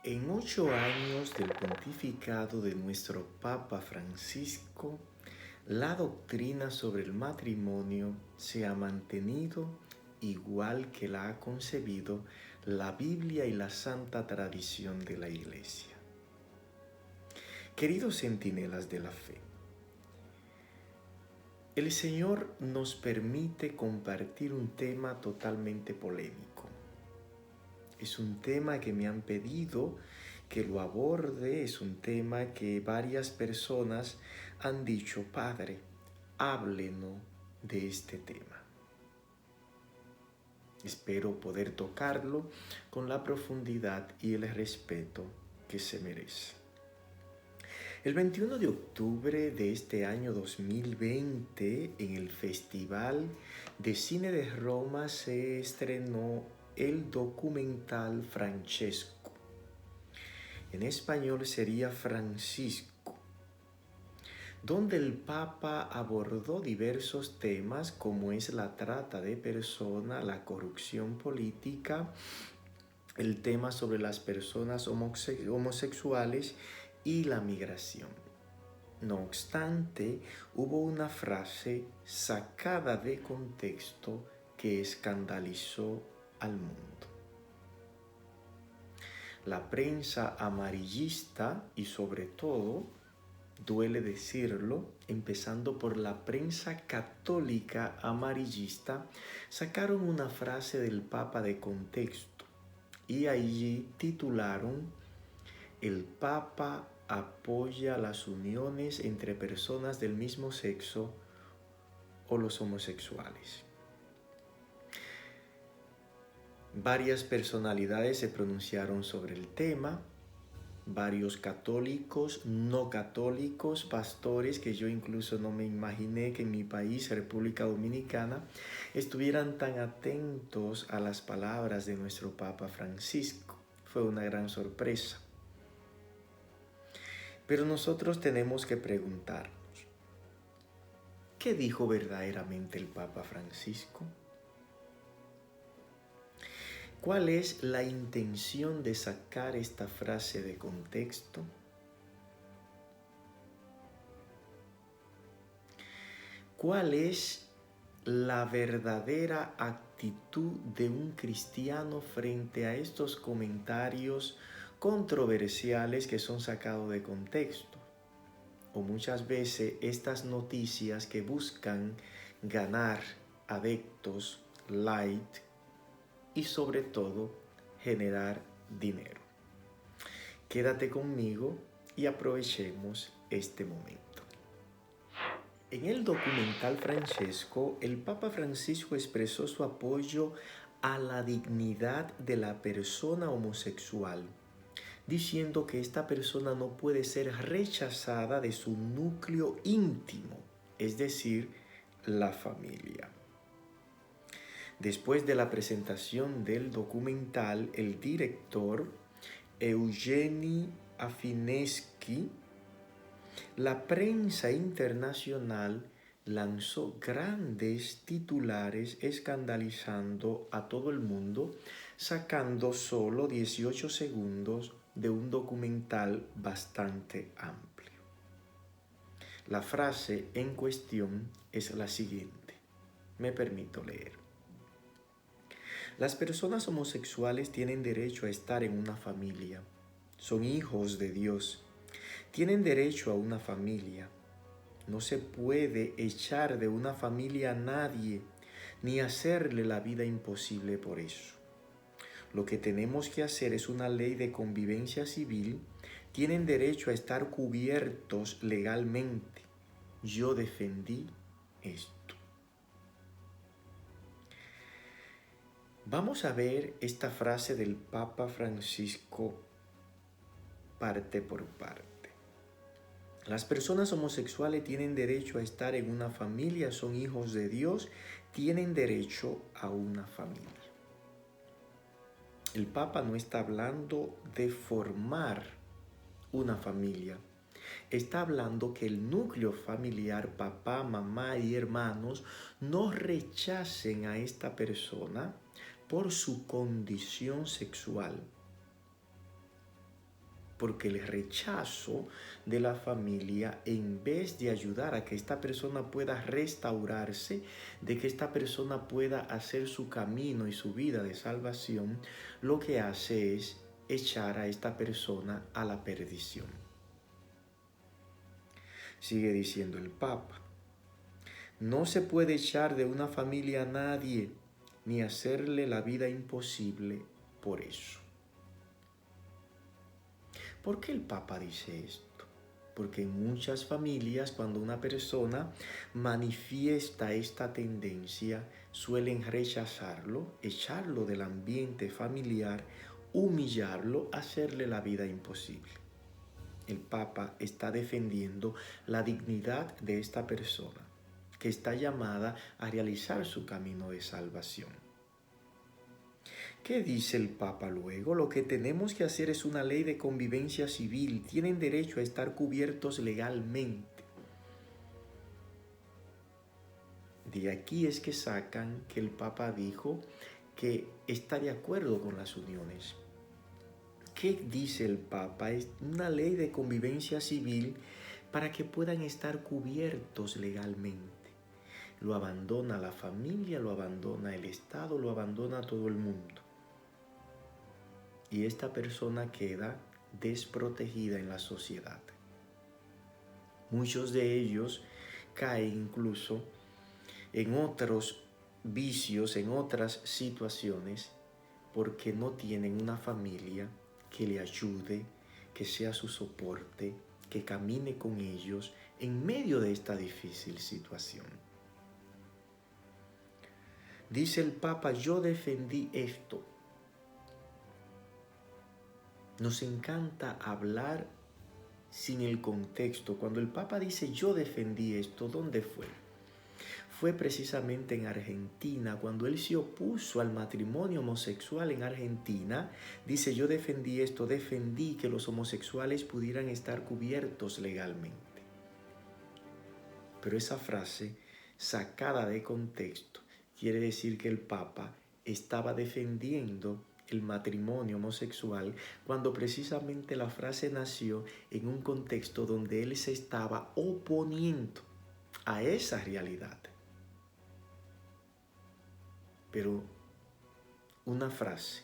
En 8 años del pontificado de nuestro Papa Francisco, la doctrina sobre el matrimonio se ha mantenido igual que la ha concebido la Biblia y la santa tradición de la Iglesia. Queridos centinelas de la fe, el Señor nos permite compartir un tema totalmente polémico. Es un tema que me han pedido que lo aborde, es un tema que varias personas han dicho: Padre, háblenos de este tema. Espero poder tocarlo con la profundidad y el respeto que se merece. El 21 de octubre de este año 2020, en el Festival de Cine de Roma, se estrenó el documental Francesco. En español sería Francisco, donde el Papa abordó diversos temas como es la trata de personas, la corrupción política, el tema sobre las personas homosexuales y la migración. No obstante, hubo una frase sacada de contexto que escandalizó al mundo. La prensa amarillista y sobre todo, duele decirlo, empezando por la prensa católica amarillista, sacaron una frase del Papa de contexto y allí titularon: "El Papa apoya las uniones entre personas del mismo sexo o los homosexuales". Varias personalidades se pronunciaron sobre el tema, varios católicos, no católicos, pastores que yo incluso no me imaginé que en mi país, República Dominicana, estuvieran tan atentos a las palabras de nuestro Papa Francisco. Fue una gran sorpresa. Pero nosotros tenemos que preguntarnos, ¿qué dijo verdaderamente el Papa Francisco? ¿Cuál es la intención de sacar esta frase de contexto? ¿Cuál es la verdadera actitud de un cristiano frente a estos comentarios controversiales que son sacados de contexto? O muchas veces estas noticias que buscan ganar adeptos, like y sobre todo generar dinero. Quédate conmigo y aprovechemos este momento. En el documental Francesco, el Papa Francisco expresó su apoyo a la dignidad de la persona homosexual, diciendo que esta persona no puede ser rechazada de su núcleo íntimo, es decir, la familia. Después de la presentación del documental, el director Eugeni Afineschi, la prensa internacional lanzó grandes titulares escandalizando a todo el mundo, sacando solo 18 segundos de un documental bastante amplio. La frase en cuestión es la siguiente. Me permito leer. Las personas homosexuales tienen derecho a estar en una familia. Son hijos de Dios. Tienen derecho a una familia. No se puede echar de una familia a nadie, ni hacerle la vida imposible por eso. Lo que tenemos que hacer es una ley de convivencia civil. Tienen derecho a estar cubiertos legalmente. Yo defendí esto. Vamos a ver esta frase del Papa Francisco parte por parte. Las personas homosexuales tienen derecho a estar en una familia, son hijos de Dios, tienen derecho a una familia. El Papa no está hablando de formar una familia. Está hablando que el núcleo familiar, papá, mamá y hermanos, no rechacen a esta persona por su condición sexual. porque el rechazo de la familia, en vez de ayudar a que esta persona pueda restaurarse, de que esta persona pueda hacer su camino y su vida de salvación, lo que hace es echar a esta persona a la perdición. Sigue diciendo el Papa: no se puede echar de una familia a nadie, ni hacerle la vida imposible por eso. ¿Por qué el Papa dice esto? Porque en muchas familias, cuando una persona manifiesta esta tendencia, suelen rechazarlo, echarlo del ambiente familiar, humillarlo, hacerle la vida imposible. El Papa está defendiendo la dignidad de esta persona, que está llamada a realizar su camino de salvación. ¿Qué dice el Papa luego? Lo que tenemos que hacer es una ley de convivencia civil. Tienen derecho a estar cubiertos legalmente. De aquí es que sacan que el Papa dijo que está de acuerdo con las uniones. ¿Qué dice el Papa? Es una ley de convivencia civil para que puedan estar cubiertos legalmente. Lo abandona la familia, lo abandona el Estado, lo abandona todo el mundo. Y esta persona queda desprotegida en la sociedad. Muchos de ellos caen incluso en otros vicios, en otras situaciones, porque no tienen una familia que le ayude, que sea su soporte, que camine con ellos en medio de esta difícil situación. Dice el Papa: yo defendí esto. Nos encanta hablar sin el contexto. Cuando el Papa dice yo defendí esto, ¿dónde fue? Fue precisamente en Argentina, cuando él se opuso al matrimonio homosexual en Argentina. Dice: yo defendí esto, defendí que los homosexuales pudieran estar cubiertos legalmente. Pero esa frase, sacada de contexto, quiere decir que el Papa estaba defendiendo el matrimonio homosexual, cuando precisamente la frase nació en un contexto donde él se estaba oponiendo a esa realidad. Pero una frase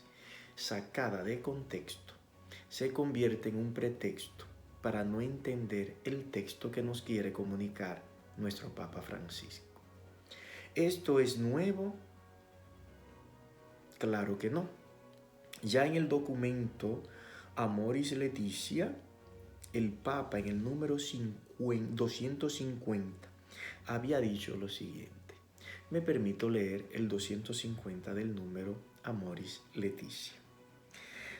sacada de contexto se convierte en un pretexto para no entender el texto que nos quiere comunicar nuestro Papa Francisco. ¿Esto es nuevo? Claro que no. Ya en el documento Amoris Laetitia, el Papa en el número 250 había dicho lo siguiente. Me permito leer el 250 del número Amoris Laetitia.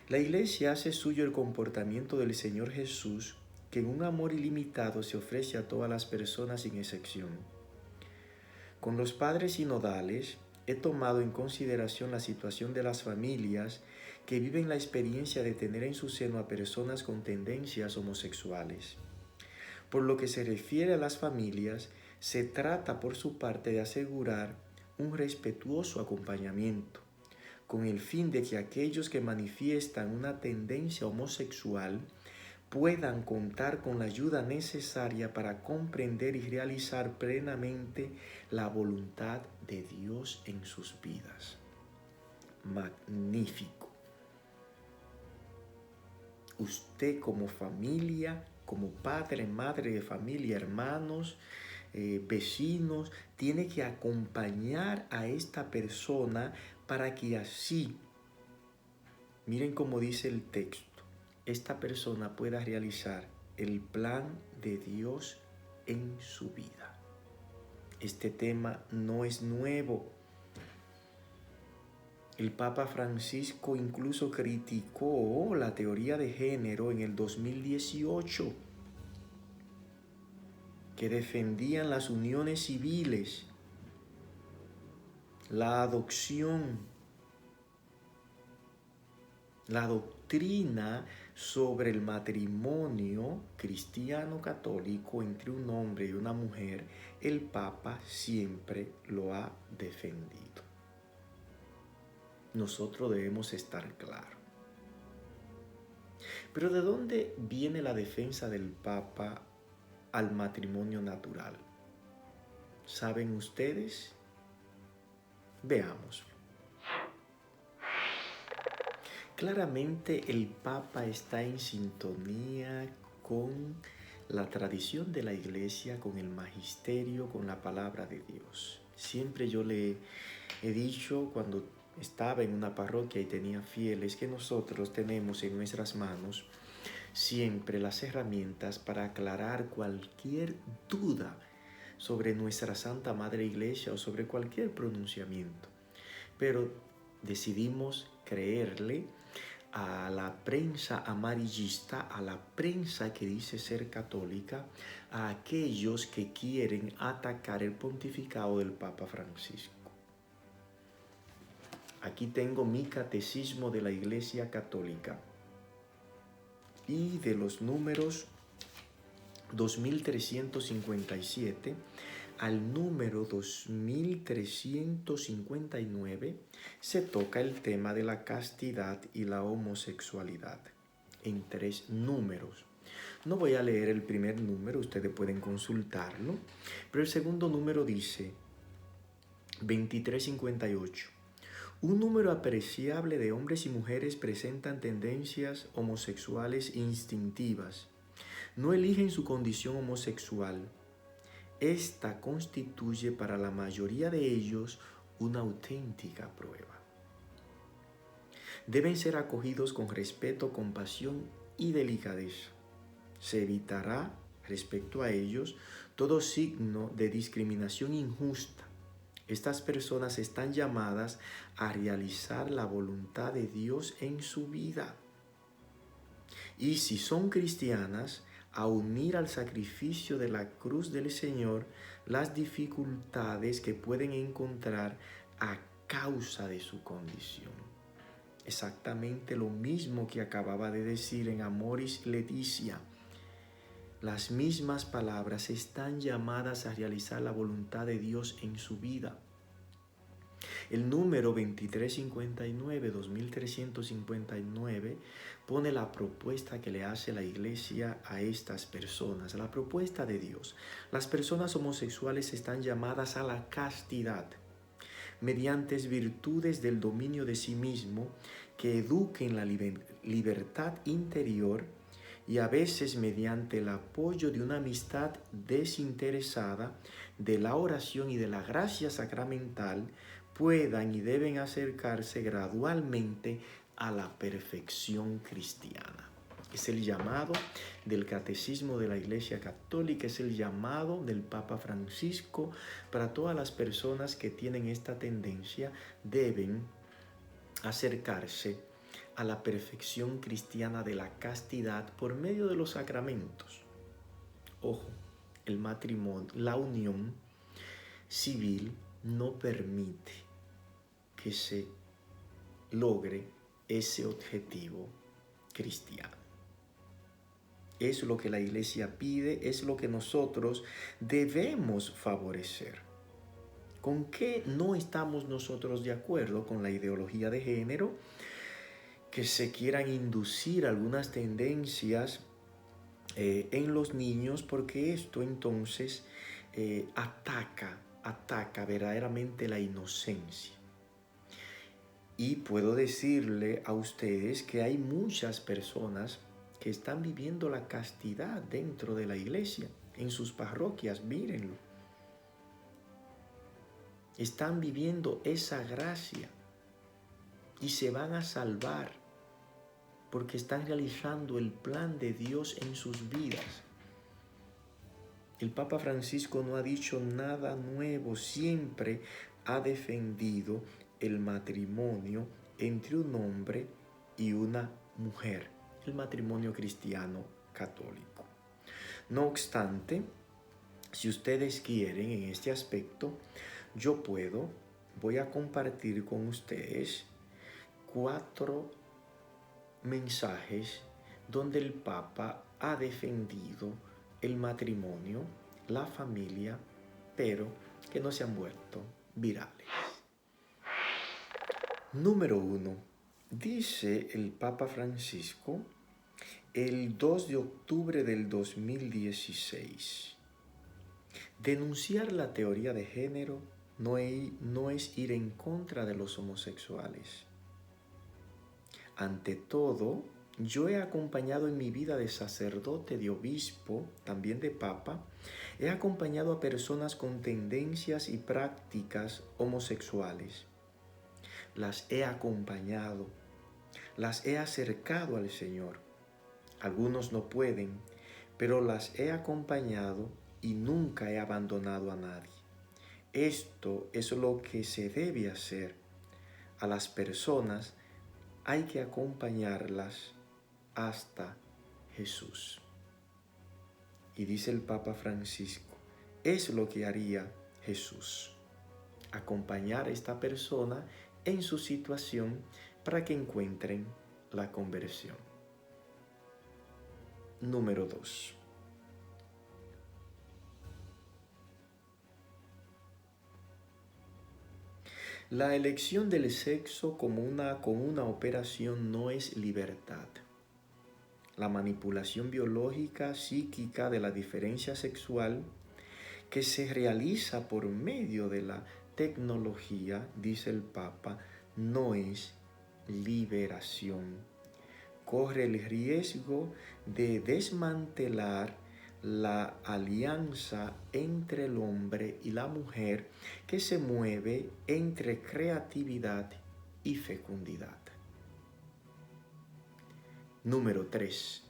La Iglesia hace suyo el comportamiento del Señor Jesús, que en un amor ilimitado se ofrece a todas las personas sin excepción. Con los padres sinodales he tomado en consideración la situación de las familias que viven la experiencia de tener en su seno a personas con tendencias homosexuales. Por lo que se refiere a las familias, se trata por su parte de asegurar un respetuoso acompañamiento, con el fin de que aquellos que manifiestan una tendencia homosexual puedan contar con la ayuda necesaria para comprender y realizar plenamente la voluntad de Dios en sus vidas. Magnífico. Usted como familia, como padre, madre de familia, hermanos, vecinos, tiene que acompañar a esta persona para que así, miren cómo dice el texto, esta persona pueda realizar el plan de Dios en su vida. Este tema no es nuevo. El Papa Francisco incluso criticó la teoría de género en el 2018, que defendían las uniones civiles, la adopción, la doctrina sobre el matrimonio cristiano católico entre un hombre y una mujer. El Papa siempre lo ha defendido. Nosotros debemos estar claros. Pero ¿de dónde viene la defensa del Papa al matrimonio natural? ¿Saben ustedes? Veamos. Claramente el Papa está en sintonía con la tradición de la Iglesia, con el magisterio, con la palabra de Dios. Siempre yo le he dicho cuando estaba en una parroquia y tenía fieles que nosotros tenemos en nuestras manos siempre las herramientas para aclarar cualquier duda sobre nuestra Santa Madre Iglesia o sobre cualquier pronunciamiento. Pero decidimos creerle a la prensa amarillista, a la prensa que dice ser católica, a aquellos que quieren atacar el pontificado del Papa Francisco. Aquí tengo mi catecismo de la Iglesia Católica y de los números 2357 al número 2359 se toca el tema de la castidad y la homosexualidad en 3 números. No voy a leer el primer número, ustedes pueden consultarlo, pero el segundo número dice 2358. Un número apreciable de hombres y mujeres presentan tendencias homosexuales instintivas. No eligen su condición homosexual. Esta constituye para la mayoría de ellos una auténtica prueba. Deben ser acogidos con respeto, compasión y delicadeza. Se evitará, respecto a ellos, todo signo de discriminación injusta. Estas personas están llamadas a realizar la voluntad de Dios en su vida. Y si son cristianas, a unir al sacrificio de la cruz del Señor las dificultades que pueden encontrar a causa de su condición. Exactamente lo mismo que acababa de decir en Amoris Laetitia. Las mismas palabras están llamadas a realizar la voluntad de Dios en su vida. El número 2359 pone la propuesta que le hace la Iglesia a estas personas, la propuesta de Dios. Las personas homosexuales están llamadas a la castidad mediante virtudes del dominio de sí mismo que eduquen la libertad interior y a veces mediante el apoyo de una amistad desinteresada, de la oración y de la gracia sacramental, puedan y deben acercarse gradualmente a la perfección cristiana. Es el llamado del Catecismo de la Iglesia Católica, es el llamado del Papa Francisco para todas las personas que tienen esta tendencia, deben acercarse a la perfección cristiana de la castidad por medio de los sacramentos. Ojo, el matrimonio, la unión civil no permite que se logre ese objetivo cristiano. Es lo que la Iglesia pide, es lo que nosotros debemos favorecer. ¿Con qué no estamos nosotros de acuerdo? Con la ideología de género, que se quieran inducir algunas tendencias en los niños, porque esto entonces ataca verdaderamente la inocencia. Y puedo decirle a ustedes que hay muchas personas que están viviendo la castidad dentro de la iglesia, en sus parroquias, mírenlo. Están viviendo esa gracia y se van a salvar porque están realizando el plan de Dios en sus vidas. El Papa Francisco no ha dicho nada nuevo, siempre ha defendido el matrimonio entre un hombre y una mujer, el matrimonio cristiano católico. No obstante, si ustedes quieren en este aspecto, voy a compartir con ustedes 4 mensajes donde el Papa ha defendido el matrimonio, la familia, pero que no se han vuelto virales. Número 1. Dice el Papa Francisco el 2 de octubre del 2016. Denunciar la teoría de género no es ir en contra de los homosexuales. Ante todo, yo he acompañado en mi vida de sacerdote, de obispo, también de papa, he acompañado a personas con tendencias y prácticas homosexuales. Las he acompañado, las he acercado al Señor. Algunos no pueden, pero las he acompañado y nunca he abandonado a nadie. Esto es lo que se debe hacer. A las personas hay que acompañarlas hasta Jesús. Y dice el Papa Francisco, es lo que haría Jesús. Acompañar a esta persona en su situación para que encuentren la conversión. Número 2. La elección del sexo como una operación no es libertad. La manipulación biológica, psíquica de la diferencia sexual que se realiza por medio de la tecnología, dice el Papa, no es liberación. Corre el riesgo de desmantelar la alianza entre el hombre y la mujer que se mueve entre creatividad y fecundidad. Número 3.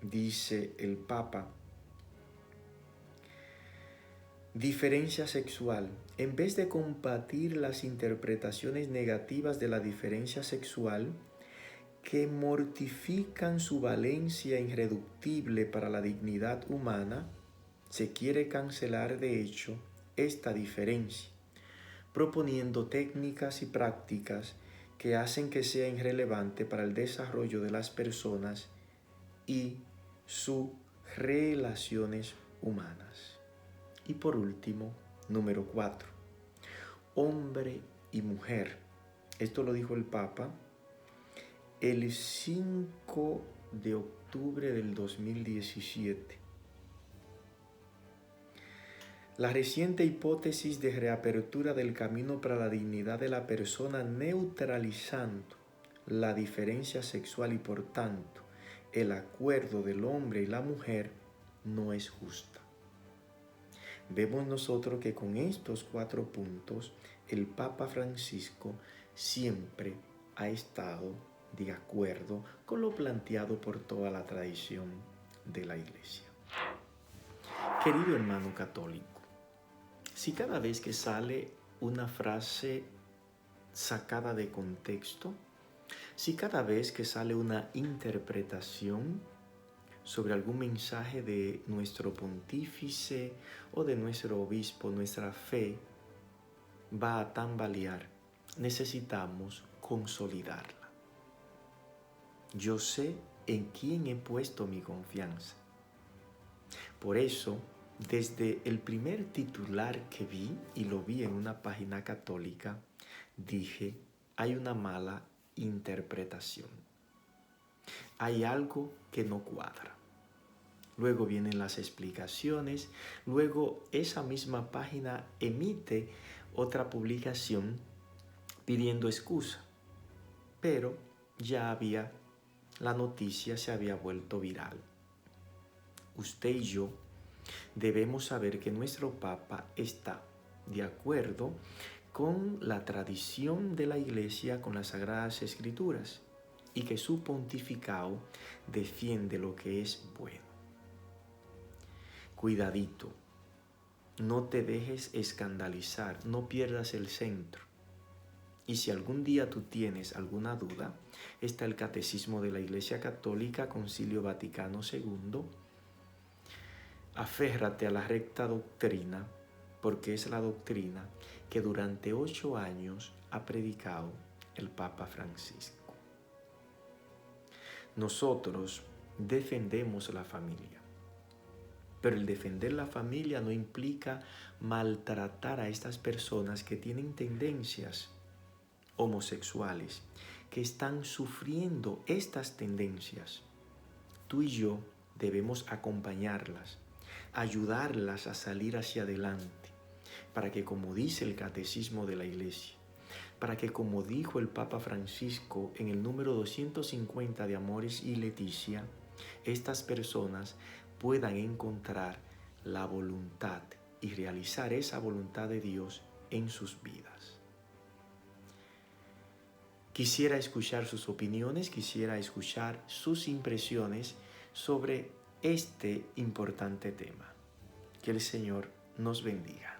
Dice el Papa, diferencia sexual. En vez de combatir las interpretaciones negativas de la diferencia sexual, que mortifican su valencia irreductible para la dignidad humana, se quiere cancelar de hecho esta diferencia, proponiendo técnicas y prácticas que hacen que sea irrelevante para el desarrollo de las personas y sus relaciones humanas. Y por último, número 4, hombre y mujer. Esto lo dijo el Papa el 5 de octubre del 2017. La reciente hipótesis de reapertura del camino para la dignidad de la persona, neutralizando la diferencia sexual y por tanto el acuerdo del hombre y la mujer, no es justa. Vemos nosotros que con estos 4 puntos el Papa Francisco siempre ha estado de acuerdo con lo planteado por toda la tradición de la Iglesia. Querido hermano católico, si cada vez que sale una frase sacada de contexto, si cada vez que sale una interpretación sobre algún mensaje de nuestro pontífice o de nuestro obispo, nuestra fe va a tambalear, necesitamos consolidarla. Yo sé en quién he puesto mi confianza. Por eso, desde el primer titular que vi, y lo vi en una página católica, dije, hay una mala interpretación. Hay algo que no cuadra. Luego vienen las explicaciones, luego esa misma página emite otra publicación pidiendo excusa, pero ya la noticia se había vuelto viral. Usted y yo debemos saber que nuestro Papa está de acuerdo con la tradición de la Iglesia, con las Sagradas Escrituras, y que su pontificado defiende lo que es bueno. Cuidadito, no te dejes escandalizar, no pierdas el centro. Y si algún día tú tienes alguna duda, está el Catecismo de la Iglesia Católica, Concilio Vaticano II. Aférrate a la recta doctrina, porque es la doctrina que durante 8 años ha predicado el Papa Francisco. Nosotros defendemos la familia, pero el defender la familia no implica maltratar a estas personas que tienen tendencias homosexuales, que están sufriendo estas tendencias. Tú y yo debemos acompañarlas, ayudarlas a salir hacia adelante, para que, como dice el Catecismo de la Iglesia, para que, como dijo el Papa Francisco en el número 250 de Amoris y Leticia, estas personas puedan encontrar la voluntad y realizar esa voluntad de Dios en sus vidas. Quisiera escuchar sus opiniones, quisiera escuchar sus impresiones sobre este importante tema. Que el Señor nos bendiga.